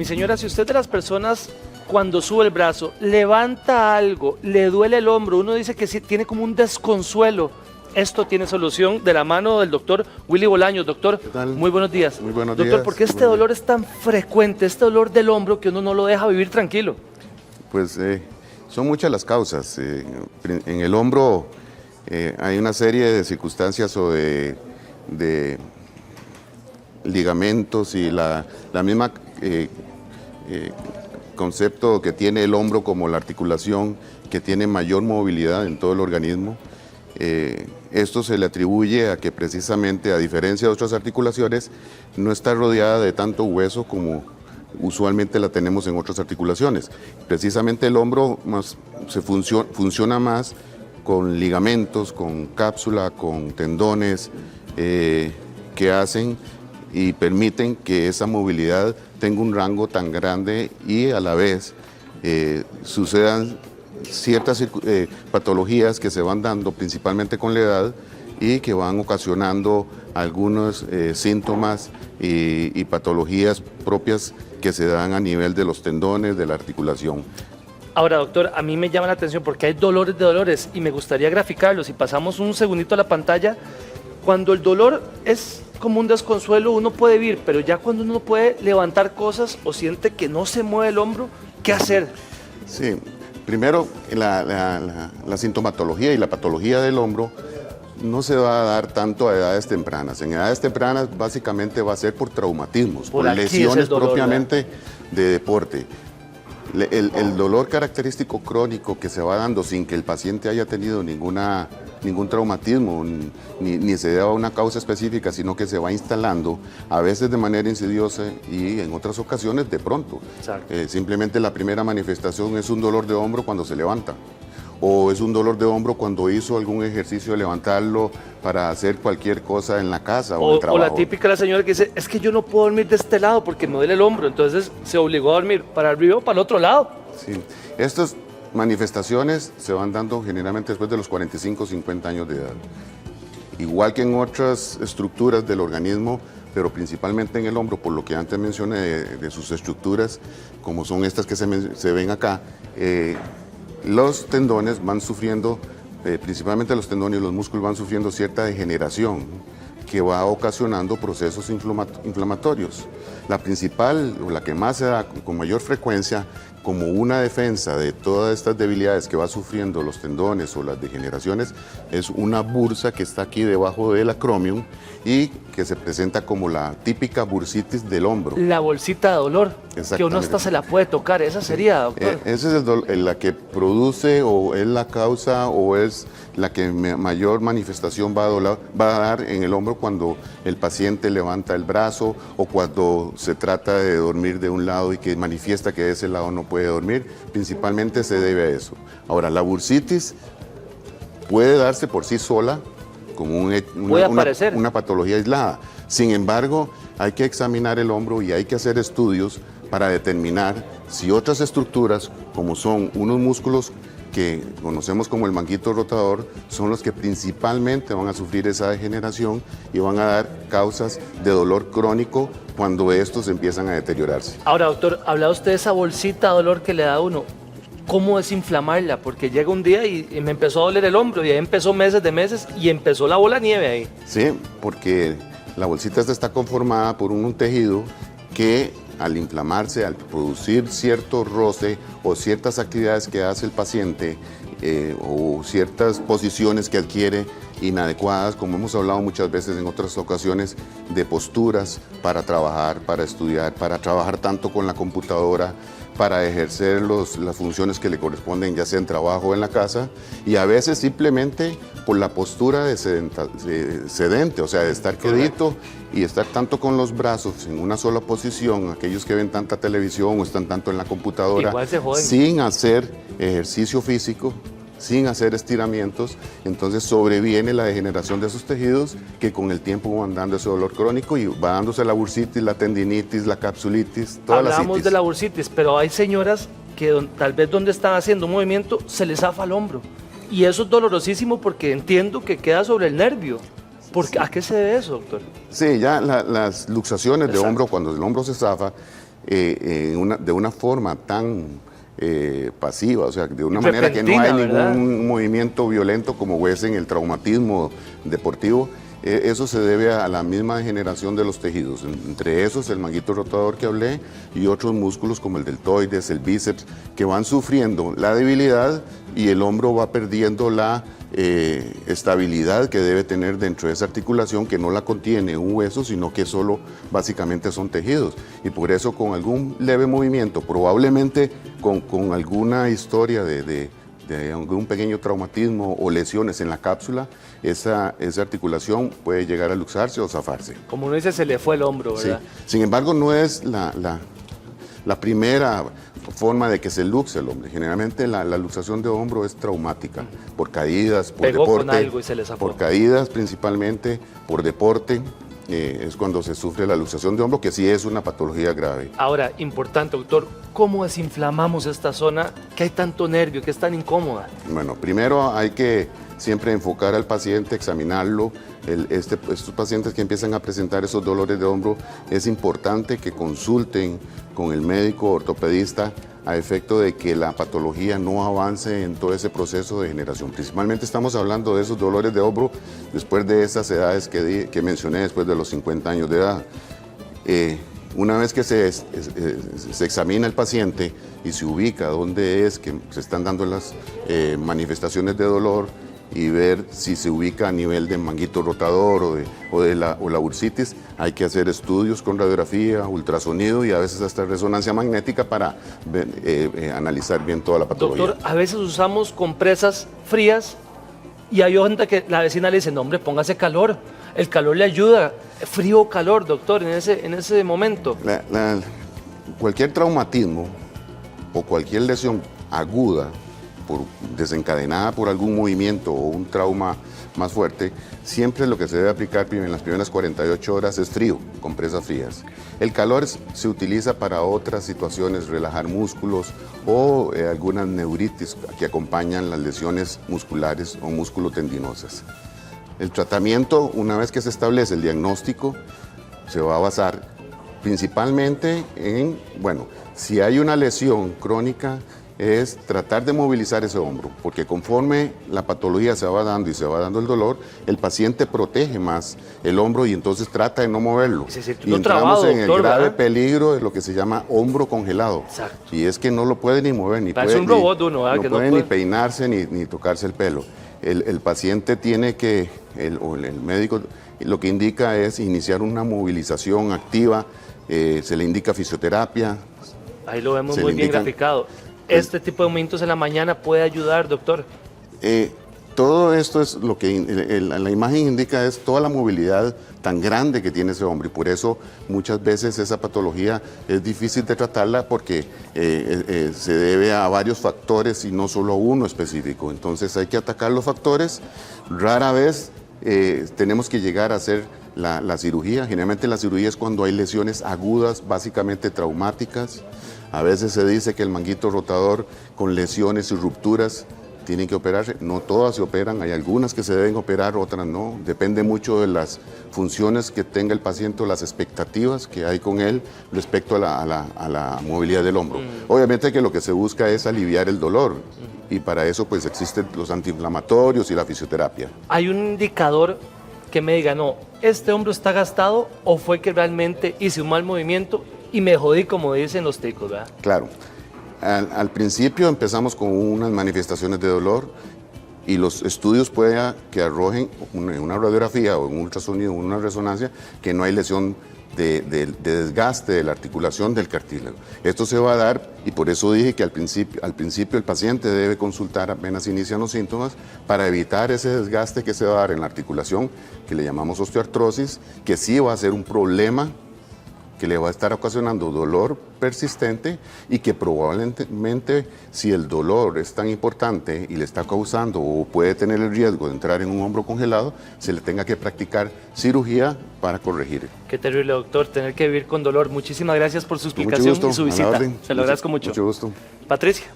Mi señora, si usted de las personas cuando sube el brazo, levanta algo, le duele el hombro, uno dice que sí, tiene como un desconsuelo, esto tiene solución de la mano del doctor Willy Bolaños. Doctor, ¿Qué tal? muy buenos días. Muy buenos Doctor, días. ¿por qué este dolor es tan frecuente, este dolor del hombro que uno no lo deja vivir tranquilo? Pues son muchas las causas. En el hombro hay una serie de circunstancias o de ligamentos y la misma concepto que tiene el hombro como la articulación que tiene mayor movilidad en todo el organismo. Esto se le atribuye a que precisamente, a diferencia de otras articulaciones, no está rodeada de tanto hueso como usualmente la tenemos en otras articulaciones. Precisamente el hombro funciona más con ligamentos, con cápsula, con tendones que hacen y permiten que esa movilidad tenga un rango tan grande y a la vez sucedan ciertas patologías que se van dando principalmente con la edad y que van ocasionando algunos síntomas y patologías propias que se dan a nivel de los tendones, de la articulación. Ahora, doctor, a mí me llama la atención porque hay dolores de dolores y me gustaría graficarlos. Si pasamos un segundito a la pantalla, cuando el dolor es como un desconsuelo, uno puede vivir, pero ya cuando uno puede levantar cosas o siente que no se mueve el hombro, ¿qué hacer? Sí, primero la sintomatología y la patología del hombro no se va a dar tanto a edades tempranas. En edades tempranas básicamente va a ser por traumatismos, por lesiones dolor, propiamente de deporte. El dolor característico crónico que se va dando sin que el paciente haya tenido ningún traumatismo, ni se deba a una causa específica, sino que se va instalando, a veces de manera insidiosa y en otras ocasiones de pronto. Simplemente la primera manifestación es un dolor de hombro cuando se levanta, o es un dolor de hombro cuando hizo algún ejercicio de levantarlo para hacer cualquier cosa en la casa o en el trabajo. O la típica la señora que dice, es que yo no puedo dormir de este lado porque me duele el hombro, entonces se obligó a dormir para arriba o para el otro lado. Sí, estas manifestaciones se van dando generalmente después de los 45 o 50 años de edad. Igual que en otras estructuras del organismo, pero principalmente en el hombro, por lo que antes mencioné de sus estructuras, como son estas que se ven acá, los tendones van sufriendo, principalmente los tendones y los músculos van sufriendo cierta degeneración que va ocasionando procesos inflamatorios. La principal, o la que más se da con mayor frecuencia, como una defensa de todas estas debilidades que va sufriendo los tendones o las degeneraciones, es una bursa que está aquí debajo del acromion y que se presenta como la típica bursitis del hombro. La bolsita de dolor, que uno hasta se la puede tocar, esa sería, doctor. Esa es la que produce o es la causa o es la que mayor manifestación va a dar en el hombro cuando el paciente levanta el brazo o cuando se trata de dormir de un lado y que manifiesta que de ese lado no puede dormir, principalmente se debe a eso. Ahora, la bursitis puede darse por sí sola como una patología aislada. Sin embargo, hay que examinar el hombro y hay que hacer estudios para determinar si otras estructuras, como son unos músculos que conocemos como el manguito rotador, son los que principalmente van a sufrir esa degeneración y van a dar causas de dolor crónico cuando estos empiezan a deteriorarse. Ahora, doctor, hablaba usted de esa bolsita de dolor que le da a uno. ¿Cómo desinflamarla? Porque llega un día y me empezó a doler el hombro y ahí empezó meses de meses y empezó la bola de nieve ahí. Sí, porque la bolsita esta está conformada por un tejido que al inflamarse, al producir cierto roce o ciertas actividades que hace el paciente o ciertas posiciones que adquiere inadecuadas, como hemos hablado muchas veces en otras ocasiones, de posturas para trabajar, para estudiar, para trabajar tanto con la computadora, para ejercer las funciones que le corresponden, ya sea en trabajo o en la casa, y a veces simplemente por la postura de sedente, o sea, de estar quedito y estar tanto con los brazos en una sola posición, aquellos que ven tanta televisión o están tanto en la computadora, sin hacer ejercicio físico, sin hacer estiramientos, entonces sobreviene la degeneración de esos tejidos que con el tiempo van dando ese dolor crónico y va dándose la bursitis, la tendinitis, la capsulitis, todas las Hablamos de la bursitis, pero hay señoras que tal vez donde están haciendo un movimiento se les zafa el hombro y eso es dolorosísimo porque entiendo que queda sobre el nervio. Sí. ¿A qué se debe eso, doctor? Sí, ya las luxaciones de hombro, cuando el hombro se zafa, de una forma tan pasiva, o sea, de una manera que no hay ningún movimiento violento como es en el traumatismo deportivo. Eso se debe a la misma degeneración de los tejidos, entre esos el manguito rotador que hablé y otros músculos como el deltoides, el bíceps, que van sufriendo la debilidad y el hombro va perdiendo la estabilidad que debe tener dentro de esa articulación, que no la contiene un hueso, sino que solo básicamente son tejidos. Y por eso con algún leve movimiento, probablemente con alguna historia de algún pequeño traumatismo o lesiones en la cápsula, esa articulación puede llegar a luxarse o zafarse. Como uno dice, se le fue el hombro, ¿verdad? Sí. Sin embargo, no es la primera forma de que se luxe el hombro. Generalmente la luxación de hombro es traumática, por caídas, por Pegó deporte, con algo y se le zafó. por caídas principalmente, por deporte. Es cuando se sufre la luxación de hombro, que sí es una patología grave. Ahora, importante, doctor, ¿cómo desinflamamos esta zona que hay tanto nervio, que es tan incómoda? Bueno, primero hay que siempre enfocar al paciente, examinarlo. Estos pacientes que empiezan a presentar esos dolores de hombro, es importante que consulten con el médico ortopedista a efecto de que la patología no avance en todo ese proceso de degeneración. Principalmente estamos hablando de esos dolores de hombro después de esas edades que mencioné, después de los 50 años de edad. Una vez que se examina el paciente y se ubica dónde es que se están dando las manifestaciones de dolor, y ver si se ubica a nivel de manguito rotador o la bursitis, hay que hacer estudios con radiografía, ultrasonido y a veces hasta resonancia magnética para analizar bien toda la patología. Doctor, a veces usamos compresas frías y hay gente que la vecina le dice, no hombre, póngase calor, el calor le ayuda, frío o calor, doctor, en ese momento. Cualquier traumatismo o cualquier lesión aguda, desencadenada por algún movimiento o un trauma más fuerte, siempre lo que se debe aplicar en las primeras 48 horas es frío, compresas frías. El calor se utiliza para otras situaciones, relajar músculos o algunas neuritis que acompañan las lesiones musculares o musculotendinosas. El tratamiento, una vez que se establece el diagnóstico, se va a basar principalmente en, bueno, si hay una lesión crónica, es tratar de movilizar ese hombro, porque conforme la patología se va dando y se va dando el dolor, el paciente protege más el hombro y entonces trata de no moverlo. Y entramos en el grave peligro de lo que se llama hombro congelado. Exacto. Y es que no lo puede ni mover, ni puede, un robot uno, no puede ni peinarse ni tocarse el pelo. El paciente tiene que, el médico lo que indica es iniciar una movilización activa, se le indica fisioterapia. Ahí lo vemos muy bien graficado. ¿Este tipo de movimientos en la mañana puede ayudar, doctor? Todo esto es lo que la imagen indica, es toda la movilidad tan grande que tiene ese hombre y por eso muchas veces esa patología es difícil de tratarla porque se debe a varios factores y no solo a uno específico. Entonces hay que atacar los factores. Rara vez tenemos que llegar a hacer la cirugía. Generalmente la cirugía es cuando hay lesiones agudas, básicamente traumáticas. A veces se dice que el manguito rotador con lesiones y rupturas tienen que operarse. No todas se operan, hay algunas que se deben operar, otras no. Depende mucho de las funciones que tenga el paciente o las expectativas que hay con él respecto a la movilidad del hombro. Obviamente que lo que se busca es aliviar el dolor y para eso pues existen los antiinflamatorios y la fisioterapia. Hay un indicador que me diga, no, este hombro está gastado o fue que realmente hice un mal movimiento y me jodí, como dicen los ticos, ¿verdad? Claro. Al principio empezamos con unas manifestaciones de dolor y los estudios pueden que arrojen en una radiografía o en un ultrasonido o una resonancia que no hay lesión de desgaste de la articulación del cartílago. Esto se va a dar y por eso dije que al principio el paciente debe consultar apenas inician los síntomas para evitar ese desgaste que se va a dar en la articulación, que le llamamos osteoartrosis, que sí va a ser un problema que le va a estar ocasionando dolor persistente y que probablemente si el dolor es tan importante y le está causando o puede tener el riesgo de entrar en un hombro congelado, se le tenga que practicar cirugía para corregir. Qué terrible, doctor, tener que vivir con dolor. Muchísimas gracias por su explicación y su visita. Se lo agradezco mucho. Mucho gusto. Patricia.